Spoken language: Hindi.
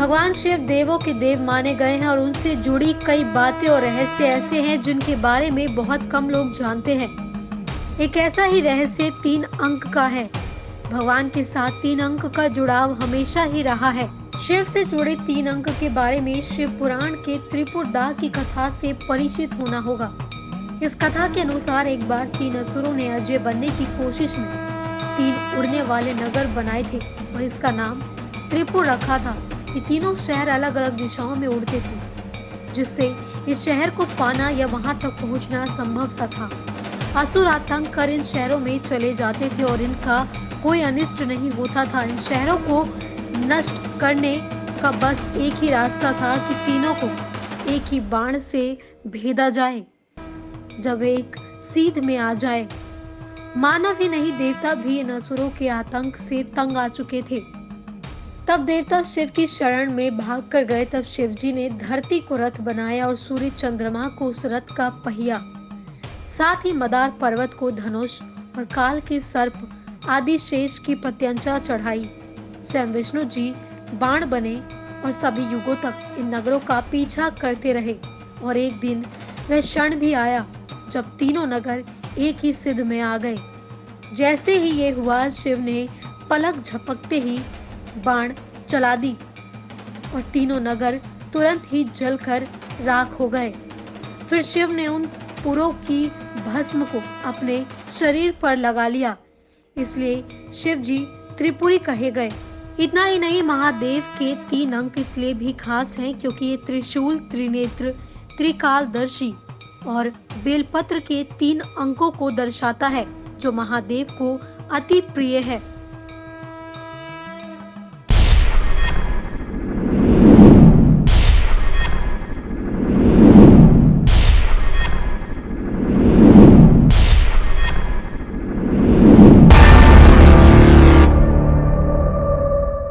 भगवान शिव देवों के देव माने गए हैं और उनसे जुड़ी कई बातें और रहस्य ऐसे हैं जिनके बारे में बहुत कम लोग जानते हैं। एक ऐसा ही रहस्य 3 अंक का है। भगवान के साथ 3 अंक का जुड़ाव हमेशा ही रहा है। शिव से जुड़े 3 अंक के बारे में शिव पुराण के त्रिपुरदा की कथा से परिचित होना होगा। इस कथा के अनुसार एक बार 3 असुरों ने अजय बनने की कोशिश में 3 उड़ने वाले नगर बनाए थे और इसका नाम त्रिपुर रखा था। ये तीनों शहर अलग अलग दिशाओं में उड़ते थे, जिससे इस शहर को पाना या वहां तक पहुंचना संभव सा था। असुर आतंक कर इन शहरों में चले जाते थे और इनका कोई अनिष्ट नहीं होता था। इन शहरों को नष्ट करने का बस एक ही रास्ता था कि तीनों को एक ही बाण से भेदा जाए। जब एक सीध में आ जाए, मानव ही नहीं देवता भी इन असुरों के आतंक से तंग आ चुके थे। तब देवता शिव की शरण में भाग कर गए। तब शिव जी ने धरती को रथ बनाया और सूर्य चंद्रमा को उस रथ का पहिया, साथ ही मदार पर्वत को धनुष और काल के सर्प आदि शेष की प्रत्यंचा चढ़ाई। स्वयं विष्णु जी बाण बने और सभी युगों तक इन नगरों का पीछा करते रहे। और एक दिन वह क्षण भी आया जब तीनों नगर एक ही सिद्ध में आ गए। जैसे ही ये हुआ, शिव ने पलक झपकते ही बाण चला दी और तीनों नगर तुरंत ही जलकर राख हो गए। फिर शिव ने उन पुरों की भस्म को अपने शरीर पर लगा लिया, इसलिए शिव जी त्रिपुरी कहे गए। इतना ही नहीं, महादेव के 3 अंक इसलिए भी खास हैं क्योंकि ये त्रिशूल, त्रिनेत्र, त्रिकालदर्शी और बेलपत्र के 3 अंकों को दर्शाता है, जो महादेव को अति प्रिय है।